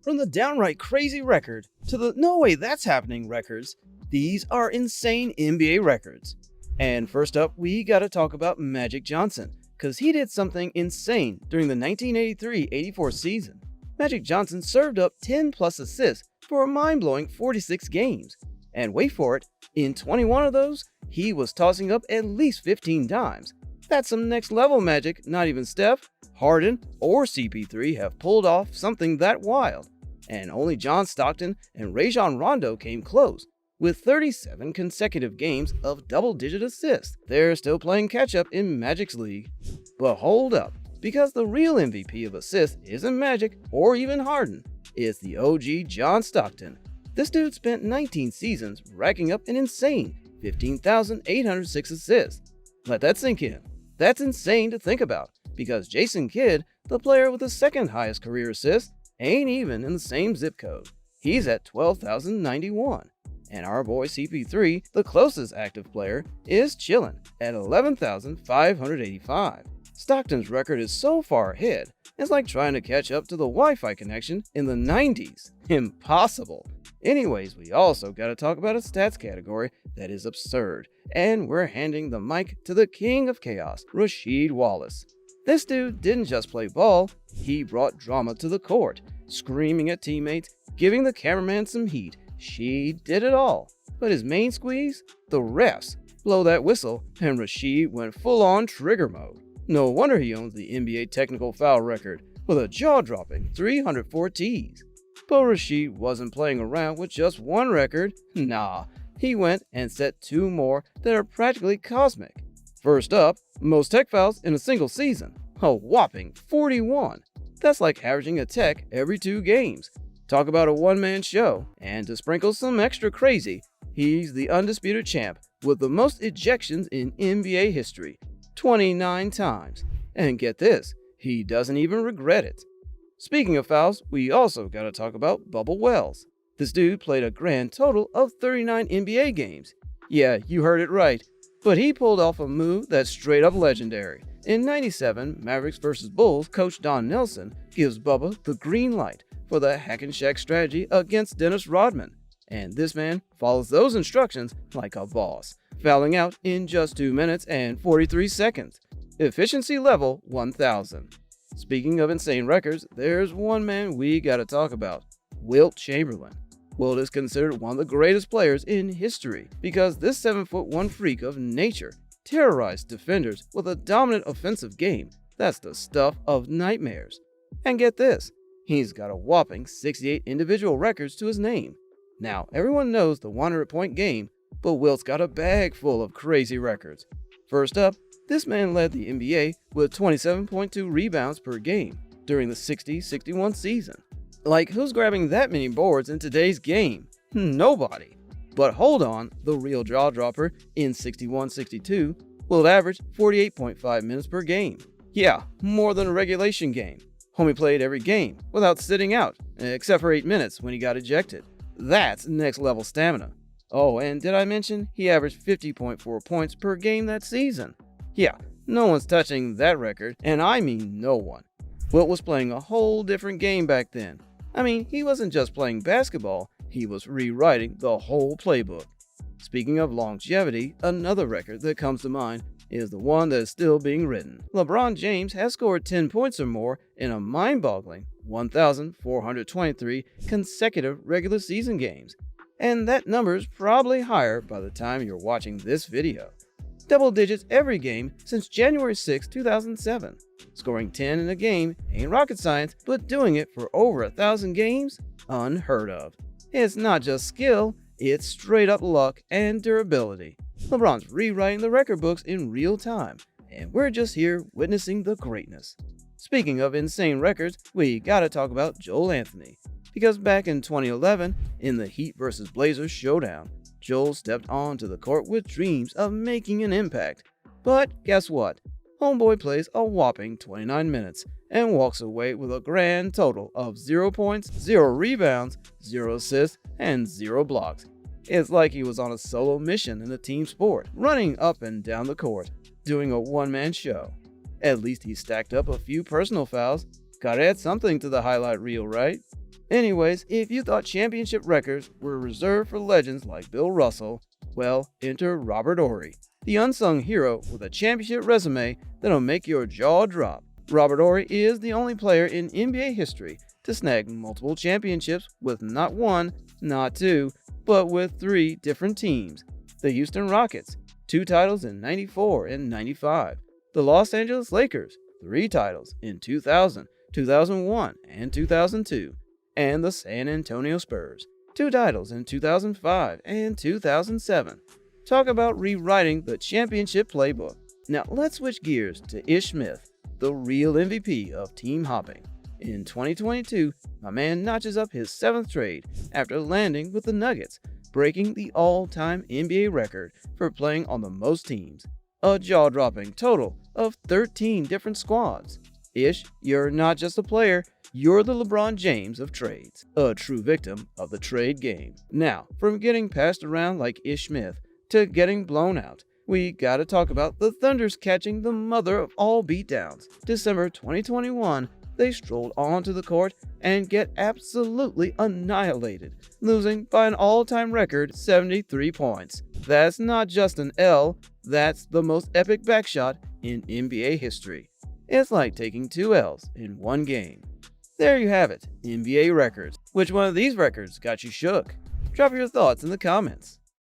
From the downright crazy record to the no way that's happening records, these are insane NBA records. And first up, we gotta talk about Magic Johnson, cause he did something insane during the 1983-84 season. Magic Johnson served up 10 plus assists for a mind-blowing 46 games. And wait for it, in 21 of those, he was tossing up at least 15 dimes. That's some next level magic not even Steph, Harden, or CP3 have pulled off something that wild. And only John Stockton and Rajon Rondo came close, with 37 consecutive games of double-digit assists. They're still playing catch-up in Magic's league. But hold up, because the real MVP of assists isn't Magic or even Harden, it's the OG John Stockton. This dude spent 19 seasons racking up an insane 15,806 assists. Let that sink in. That's insane to think about, because Jason Kidd, the player with the second highest career assists, ain't even in the same zip code. He's at 12,091. And our boy CP3, the closest active player, is chillin' at 11,585. Stockton's record is so far ahead, it's like trying to catch up to the Wi-Fi connection in the 90s. Impossible. Anyways, we also gotta talk about a stats category that is absurd, and we're handing the mic to the king of chaos, Rasheed Wallace. This dude didn't just play ball, he brought drama to the court, screaming at teammates, giving the cameraman some heat. She did it all. But his main squeeze? The refs. Blow that whistle, and Rasheed went full-on trigger mode. No wonder he owns the NBA technical foul record, with a jaw-dropping 304 Ts. But Rasheed wasn't playing around with just one record. Nah, he went and set two more that are practically cosmic. First up, most tech fouls in a single season. A whopping 41. That's like averaging a tech every 2 games. Talk about a one-man show. And to sprinkle some extra crazy, he's the undisputed champ with the most ejections in NBA history. 29 times. And get this, he doesn't even regret it. Speaking of fouls, we also gotta talk about Bubba Wells. This dude played a grand total of 39 NBA games. Yeah, you heard it right. But he pulled off a move that's straight up legendary. In '97, Mavericks vs. Bulls, coach Don Nelson gives Bubba the green light for the hack and shack strategy against Dennis Rodman. And this man follows those instructions like a boss, fouling out in just 2 minutes and 43 seconds. Efficiency level 1000. Speaking of insane records, there's one man we gotta talk about, Wilt Chamberlain. Wilt is considered one of the greatest players in history because this 7'1" freak of nature terrorized defenders with a dominant offensive game that's the stuff of nightmares. And get this, he's got a whopping 68 individual records to his name. Now, everyone knows the 100-point game, but Wilt's got a bag full of crazy records. First up, this man led the NBA with 27.2 rebounds per game during the 60-61 season. Like, who's grabbing that many boards in today's game? Nobody. But hold on, the real jaw dropper in 61-62 will average 48.5 minutes per game. Yeah, more than a regulation game. Homie played every game without sitting out, except for 8 minutes when he got ejected. That's next level stamina. Oh, and did I mention he averaged 50.4 points per game that season? Yeah, no one's touching that record, and I mean no one. Wilt was playing a whole different game back then. I mean, he wasn't just playing basketball, he was rewriting the whole playbook. Speaking of longevity, another record that comes to mind is the one that is still being written. LeBron James has scored 10 points or more in a mind-boggling 1,423 consecutive regular season games. And that number's probably higher by the time you're watching this video. Double digits every game since January 6, 2007. Scoring 10 in a game ain't rocket science, but doing it for over 1,000 games? Unheard of. It's not just skill, it's straight up luck and durability. LeBron's rewriting the record books in real time, and we're just here witnessing the greatness. Speaking of insane records, we gotta talk about Joel Anthony. Because back in 2011, in the Heat vs. Blazers showdown, Joel stepped onto the court with dreams of making an impact. But guess what? Homeboy plays a whopping 29 minutes and walks away with a grand total of 0 points, 0 rebounds, 0 assists, and 0 blocks. It's like he was on a solo mission in a team sport, running up and down the court, doing a one-man show. At least he stacked up a few personal fouls. Gotta add something to the highlight reel, right? Anyways, if you thought championship records were reserved for legends like Bill Russell, well, enter Robert Horry, the unsung hero with a championship resume that'll make your jaw drop. Robert Horry is the only player in NBA history to snag multiple championships with not one, not two, but with 3 different teams. The Houston Rockets, 2 titles in '94 and '95. The Los Angeles Lakers, 3 titles in 2000, 2001, and 2002. And the San Antonio Spurs, 2 titles in 2005 and 2007. Talk about rewriting the championship playbook. Now let's switch gears to Ish Smith, the real MVP of team hopping. In 2022, my man notches up his 7th trade after landing with the Nuggets, breaking the all-time NBA record for playing on the most teams, a jaw-dropping total of 13 different squads. Ish, you're not just a player, you're the LeBron James of trades, a true victim of the trade game. Now, from getting passed around like Ish Smith to getting blown out, we gotta talk about the Thunder's catching the mother of all beatdowns. December 2021, they strolled onto the court and get absolutely annihilated, losing by an all-time record 73 points. That's not just an L, that's the most epic backshot in NBA history. It's like taking 2 L's in one game. There you have it, NBA records. Which one of these records got you shook? Drop your thoughts in the comments.